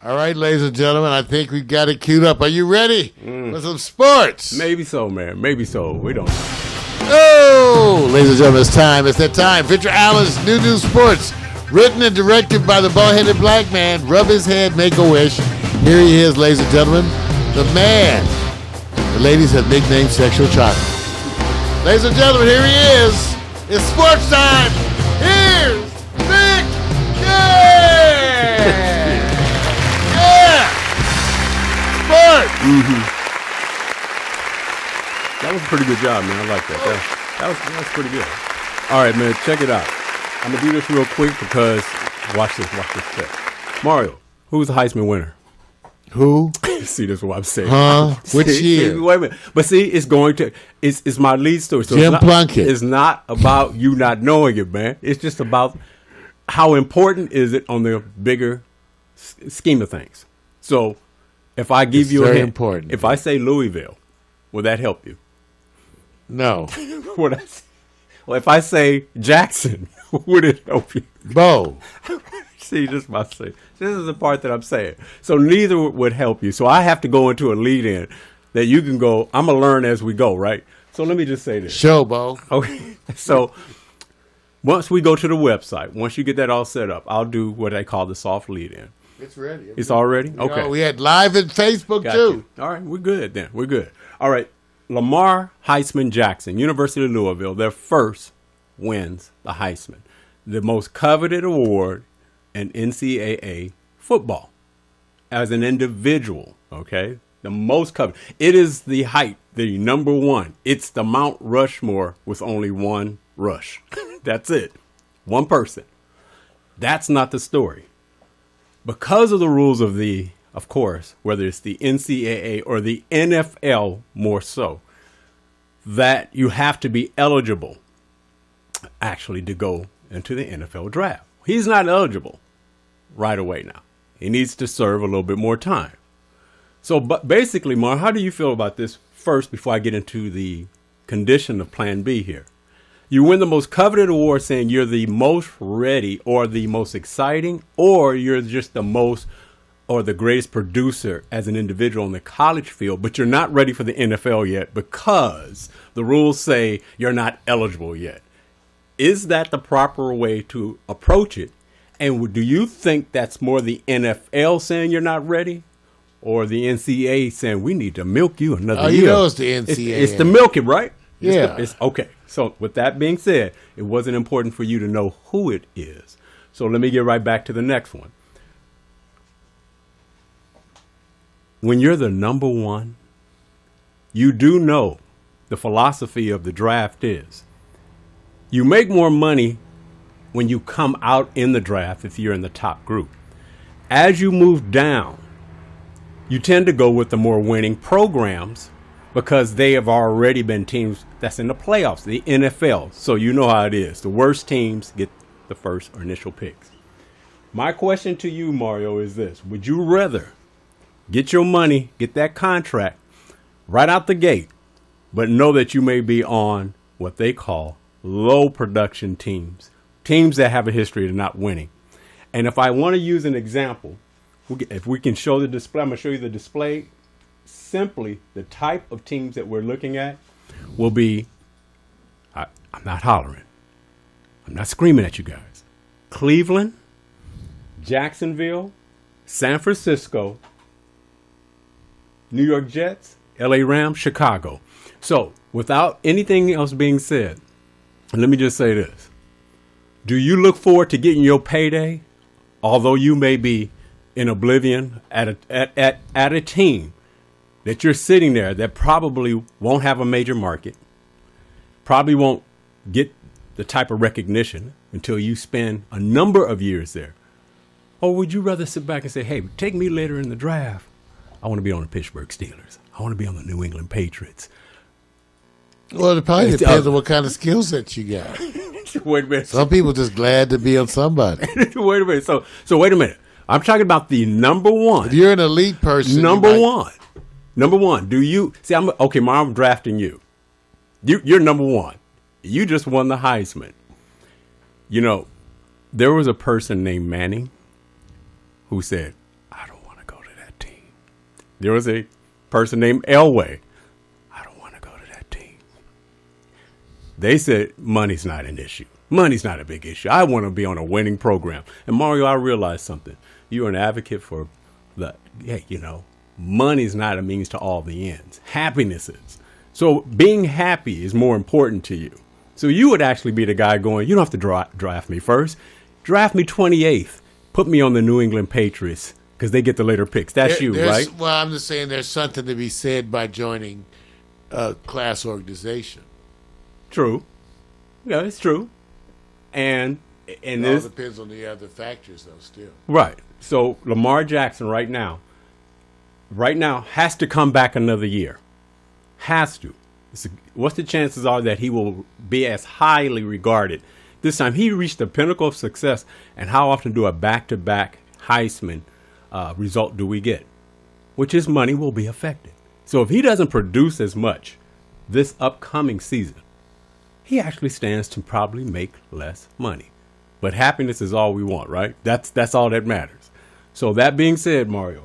All right, ladies and gentlemen, I think we got it queued up. Are you ready for some sports? Maybe so, man. Maybe so. We don't know. Oh, ladies and gentlemen, it's time. It's that time. Victor Allen's New Sports, written and directed by the bald-headed black man. Rub his head, make a wish. Here he is, ladies and gentlemen, the man. The ladies have nicknamed Sexual Chocolate. Ladies and gentlemen, here he is. It's sports time. Here's Vic. Yeah! Yeah! Sports! That was a pretty good job, man. I like that. That was pretty good. All right, man. Check it out. I'm going to do this real quick because watch this clip. Mario, who's the Heisman winner? Who? See, that's what I'm saying. Huh? Which year? See, wait a minute. But see, it's my lead story. So Jim Plunkett. It's not about you not knowing it, man. It's just about how important is it on the bigger scheme of things. So if I give you a hint, important. If I say Louisville, will that help you? No. Well, if I say Jackson, would it help you? Bo. See, this is my say. This is the part that I'm saying. So neither would help you. So I have to go into a lead in that you can go, I'm going to learn as we go, right? So let me just say this. Show, Bo. Okay. So once we go to the website, once you get that all set up, I'll do what I call the soft lead in. It's ready. It's all ready? Okay. We had live at Facebook, Got too. you. All right. We're good then. We're good. All right. Lamar, Heisman, Jackson, University of Louisville, their first wins the Heisman, the most coveted award in NCAA football as an individual, okay? The most coveted. It is the height, the number one. It's the Mount Rushmore with only one rush. That's it. One person. That's not the story. Because of the rules of course, whether it's the NCAA or the NFL more so, that you have to be eligible actually to go into the NFL draft. He's not eligible right away now. He needs to serve a little bit more time. So, but basically, Mar, how do you feel about this first before I get into the condition of Plan B here? You win the most coveted award saying you're the most ready or the most exciting, or you're just the most or the greatest producer as an individual in the college field, but you're not ready for the NFL yet because the rules say you're not eligible yet. Is that the proper way to approach it? And do you think that's more the NFL saying you're not ready, or the NCAA saying we need to milk you another year? You know it's the NCAA. It's the milking, right? Yeah. Okay. So with that being said, it wasn't important for you to know who it is. So let me get right back to the next one. When you're the number one, you do know the philosophy of the draft is you make more money when you come out in the draft if you're in the top group. As you move down, you tend to go with the more winning programs because they have already been teams that's in the playoffs, the NFL. So you know how it is. The worst teams get the first or initial picks. My question to you, Mario, is this. Would you rather get your money, get that contract right out the gate, but know that you may be on what they call low production teams that have a history of not winning? And if I want to use an example, if we can show the display, I'm going to show you the display. Simply, the type of teams that we're looking at will be, I'm not hollering, I'm not screaming at you guys, Cleveland, Jacksonville, San Francisco, New York Jets, LA Rams, Chicago. So without anything else being said, let me just say this. Do you look forward to getting your payday, although you may be in oblivion at a team that you're sitting there that probably won't have a major market, probably won't get the type of recognition until you spend a number of years there? Or would you rather sit back and say, hey, take me later in the draft? I want to be on the Pittsburgh Steelers. I want to be on the New England Patriots. Well, it probably depends on what kind of skill set you got. Wait a minute. Some people just glad to be on somebody. Wait a minute. So wait a minute. I'm talking about the number one. If you're an elite person. Number one. Do you see? I'm drafting you. You're number one. You just won the Heisman. You know, there was a person named Manning who said, I don't want There was a person named Elway. I don't want to go to that team. They said money's not an issue. Money's not a big issue. I want to be on a winning program. And Mario, I realized something. You're an advocate for money's not a means to all the ends. Happiness is. So being happy is more important to you. So you would actually be the guy going, you don't have to draft me first. Draft me 28th. Put me on the New England Patriots because they get the later picks. That's right? Well, I'm just saying there's something to be said by joining a class organization. True. Yeah, it's true. And it all depends on the other factors, though, still. Right. So Lamar Jackson right now has to come back another year. Has to. What's the chances are that he will be as highly regarded this time? He reached the pinnacle of success. And how often do a back-to-back Heisman result do we get? Which his money will be affected. So if he doesn't produce as much this upcoming season, he actually stands to probably make less money. But happiness is all we want, right? That's all that matters. So that being said, Mario,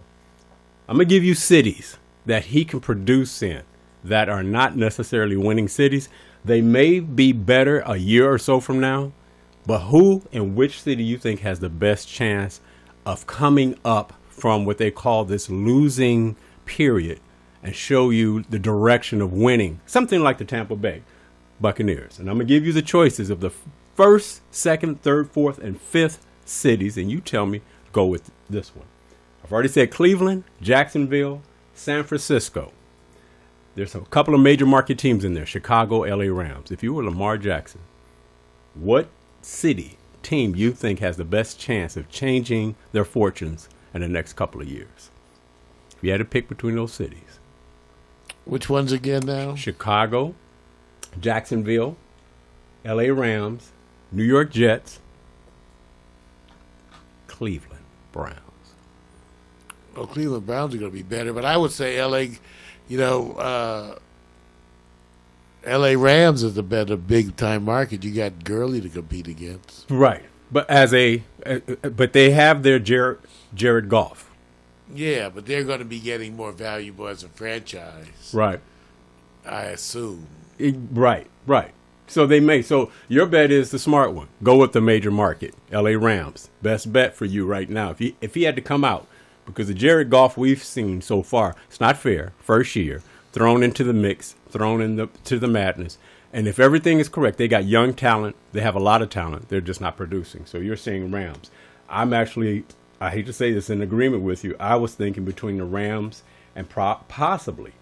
I'm going to give you cities that he can produce in that are not necessarily winning cities. They may be better a year or so from now, but who and which city you think has the best chance of coming up from what they call this losing period and show you the direction of winning? Something like the Tampa Bay Buccaneers. And I'm going to give you the choices of the first, second, third, fourth, and fifth cities, and you tell me, go with this one. I've already said Cleveland, Jacksonville, San Francisco. There's a couple of major market teams in there, Chicago, LA Rams. If you were Lamar Jackson, what city, team you think has the best chance of changing their fortunes in the next couple of years? If you had to pick between those cities. Which ones again now? Chicago, Jacksonville, LA Rams, New York Jets, Cleveland Browns. Well, Cleveland Browns are going to be better, but I would say L.A. L.A. Rams is the better big-time market. You got Gurley to compete against. Right, but but they have their Jared Goff. Yeah, but they're going to be getting more valuable as a franchise. Right. I assume. Right. So they may. So your bet is the smart one. Go with the major market, L.A. Rams. Best bet for you right now. If he had to come out, because the Jared Goff we've seen so far, it's not fair. First year, thrown into the mix, thrown into the madness. And if everything is correct, they got young talent. They have a lot of talent. They're just not producing. So you're saying Rams. I'm actually, I hate to say this, in agreement with you. I was thinking between the Rams and possibly,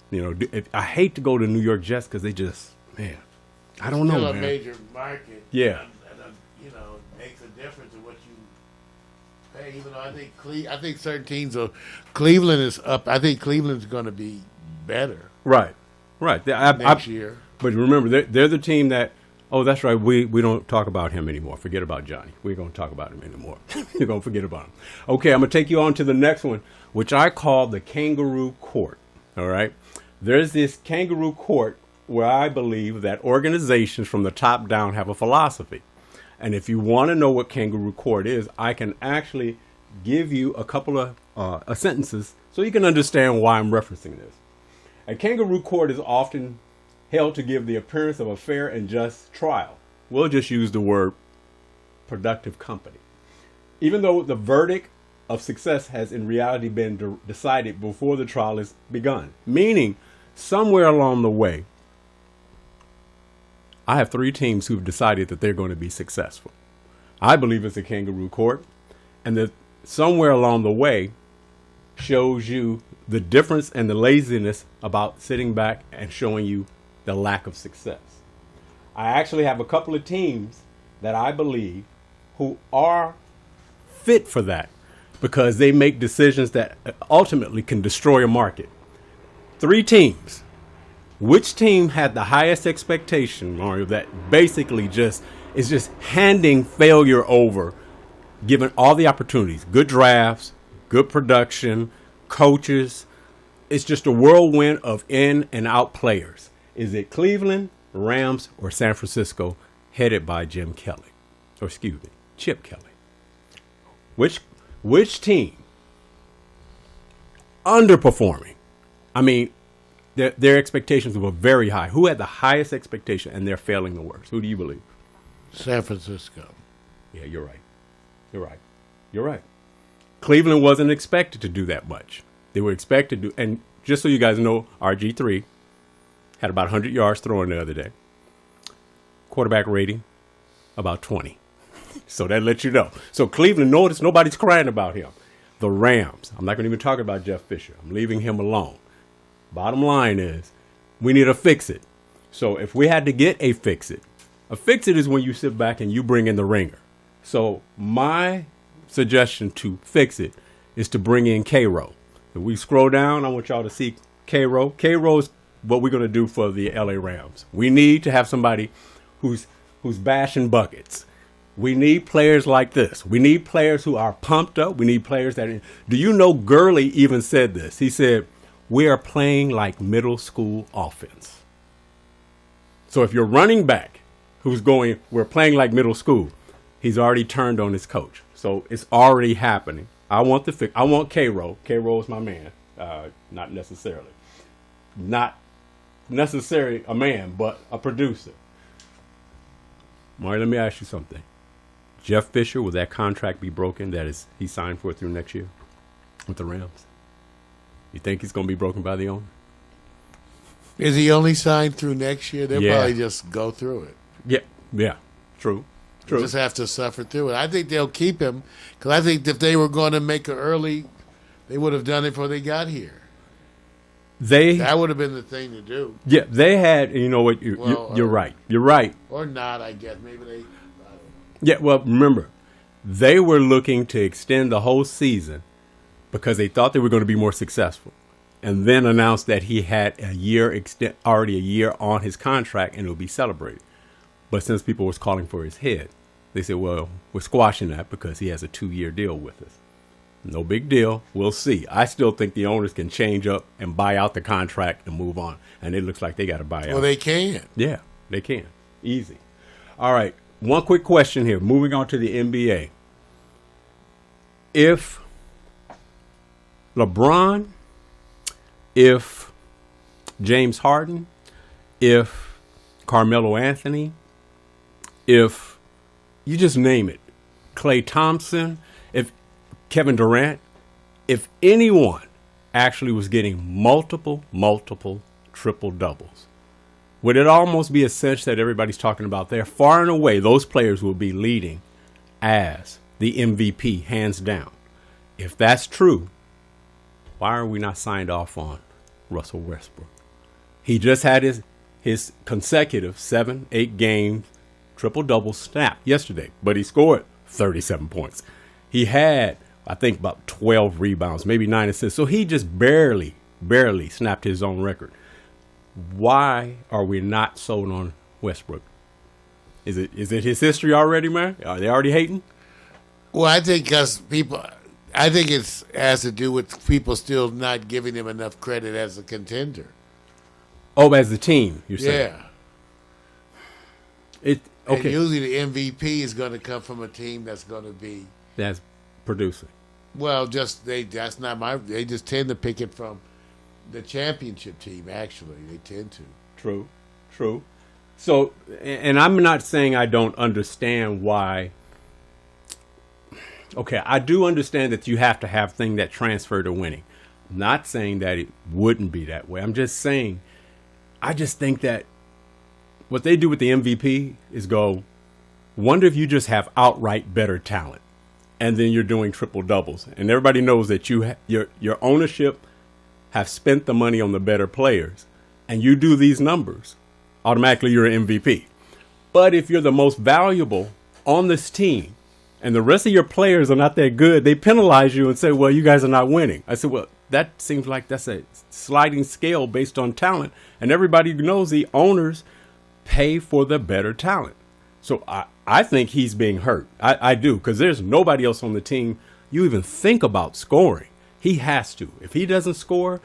I hate to go to New York Jets because they just, man, I don't know, still man. A major market. Yeah. And it makes a difference in what you pay. Even though I think certain teams are, Cleveland is up. I think Cleveland's going to be better. Right. Next year. But remember, they're the team that, oh, that's right, we don't talk about him anymore. Forget about Johnny. We're going to talk about him anymore. You're going to forget about him. Okay, I'm going to take you on to the next one, which I call the kangaroo court. All right? There's this kangaroo court where I believe that organizations from the top down have a philosophy. And if you want to know what kangaroo court is, I can actually give you a couple of sentences so you can understand why I'm referencing this. A kangaroo court is often held to give the appearance of a fair and just trial. We'll just use the word productive company. Even though the verdict of success has in reality been decided before the trial is begun. Meaning, somewhere along the way, I have 3 teams who've decided that they're going to be successful. I believe it's a kangaroo court, and that somewhere along the way shows you the difference and the laziness about sitting back and showing you the lack of success. I actually have a couple of teams that I believe who are fit for that because they make decisions that ultimately can destroy a market. 3 teams. Which team had the highest expectation, Mario, that basically is just handing failure over, given all the opportunities, good drafts, good production, coaches. It's just a whirlwind of in and out players. Is it Cleveland, Rams, or San Francisco, headed by Chip Kelly? Which team underperforming? I mean, their expectations were very high. Who had the highest expectation and they're failing the worst? Who do you believe? San Francisco. Yeah, you're right. You're right. Cleveland wasn't expected to do that much. They were expected to, and just so you guys know, RG3 had about 100 yards throwing the other day. Quarterback rating, about 20. So that lets you know. So Cleveland, notice nobody's crying about him. The Rams, I'm not going to even talk about Jeff Fisher. I'm leaving him alone. Bottom line is, we need to fix it. So if we had to get a fix it is when you sit back and you bring in the ringer. So my suggestion to fix it is to bring in K-Row. If we scroll down, I want y'all to see K-Row. K-Row is what we're going to do for the LA Rams. We need to have somebody who's bashing buckets. We need players like this. We need players who are pumped up. We need players that... Do you know Gurley even said this? He said, we are playing like middle school offense. So if you're running back who's going, we're playing like middle school, he's already turned on his coach. So it's already happening. I want K-Row. K-Row is my man. Not necessarily a man, but a producer. Marty, let me ask you something. Jeff Fisher, will that contract be broken that is he signed for through next year with the Rams? You think he's going to be broken by the owner? Is he only signed through next year? They'll probably just go through it. Yeah. True. Just have to suffer through it. I think they'll keep him because I think if they were going to make it early, they would have done it before they got here. That would have been the thing to do. Yeah, they had. You know what? You're right. You're right. Or not, I guess. Maybe they. Yeah. Well, remember, they were looking to extend the whole season because they thought they were going to be more successful, and then announced that he had already a year on his contract, and it would be celebrated. But since people was calling for his head, they said, well, we're squashing that because he has a 2-year deal with us. No big deal. We'll see. I still think the owners can change up and buy out the contract and move on. And it looks like they got to buy out. Well, they can. Yeah, they can. Easy. All right. One quick question here. Moving on to the NBA. If LeBron, if James Harden, if Carmelo Anthony, if you just name it, Klay Thompson, if Kevin Durant, if anyone actually was getting multiple triple doubles, would it almost be a cinch that everybody's talking about there? Far and away, those players will be leading as the MVP, hands down. If that's true, why are we not signed off on Russell Westbrook? He just had his consecutive 7-8 games triple-double snap yesterday, but he scored 37 points. He had, I think, about 12 rebounds, maybe 9 assists. So he just barely snapped his own record. Why are we not sold on Westbrook? Is it his history already, man? Are they already hating? Well, I think it has to do with people still not giving him enough credit as a contender. Oh, as the team, you're saying? Yeah. Okay. And usually the MVP is going to come from a team that's going to be... That's producing. Well, they just tend to pick it from the championship team, actually. They tend to. True. So, and I'm not saying I don't understand why... Okay, I do understand that you have to have things that transfer to winning. I'm not saying that it wouldn't be that way. I'm just saying, I just think that what they do with the MVP is wonder if you just have outright better talent, and then you're doing triple doubles, and everybody knows that your ownership have spent the money on the better players, and you do these numbers, automatically you're an MVP. But if you're the most valuable on this team, and the rest of your players are not that good, they penalize you and say, well, you guys are not winning. I said, well, that seems like that's a sliding scale based on talent, and everybody knows the owners pay for the better talent. So I think he's being hurt. I do, because there's nobody else on the team you even think about scoring. He has to. If he doesn't score,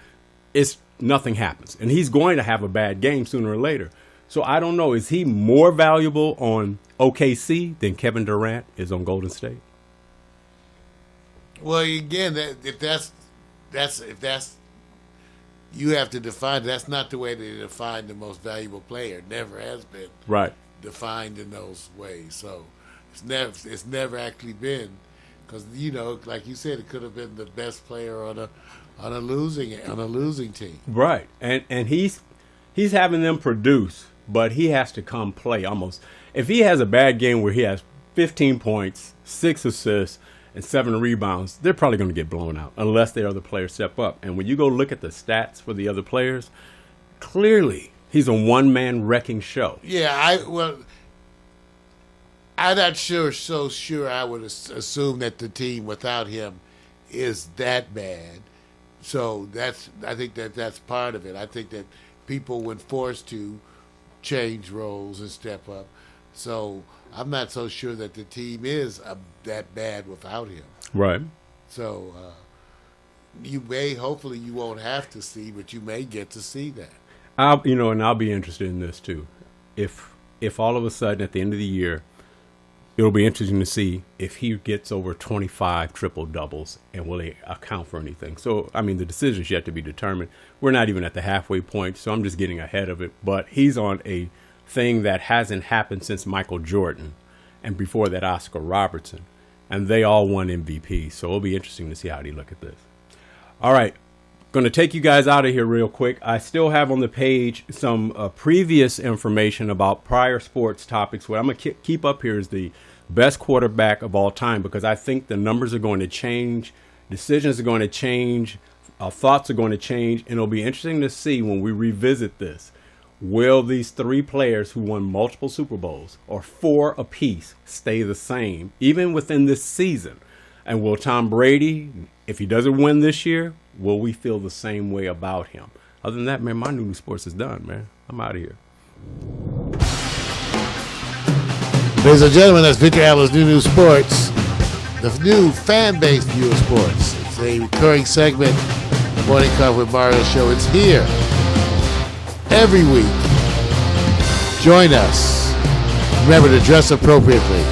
nothing happens. And he's going to have a bad game sooner or later. So I don't know. Is he more valuable on OKC than Kevin Durant is on Golden State? Well, again, if that's you have to define. That's not the way they define the most valuable player. Never has been Right. defined in those ways. So it's never actually been, because like you said, it could have been the best player on a losing team. Right. And he's having them produce, but he has to come play almost. If he has a bad game where he has 15 points, 6 assists, and 7 rebounds, they're probably going to get blown out unless the other players step up. And when you go look at the stats for the other players, clearly he's a one-man wrecking show. Yeah, I'm not so sure I would assume that the team without him is that bad. So I think that's part of it. I think that people, when forced to, change roles and step up. So I'm not so sure that the team is that bad without him. Right. So hopefully you won't have to see, but you may get to see that. I'll be interested in this too. If all of a sudden at the end of the year, it'll be interesting to see if he gets over 25 triple doubles, and will they account for anything. So, the decision's yet to be determined. We're not even at the halfway point, so I'm just getting ahead of it. But he's on a thing that hasn't happened since Michael Jordan, and before that, Oscar Robertson. And they all won MVP, so it'll be interesting to see how they look at this. All right. Going to take you guys out of here real quick. I still have on the page some previous information about prior sports topics. What I'm going to keep up here is the best quarterback of all time, because I think the numbers are going to change, decisions are going to change, thoughts are going to change, and it'll be interesting to see when we revisit this. Will these 3 players who won multiple Super Bowls, or 4 apiece, stay the same, even within this season? And will Tom Brady, if he doesn't win this year, will we feel the same way about him? Other than that, man, my new sports is done, man. I'm out of here. Ladies and gentlemen, that's Victor Allen's New Sports, the new fan-based view of sports. It's a recurring segment, the Morning Coffee with Mario show. It's here every week. Join us. Remember to dress appropriately.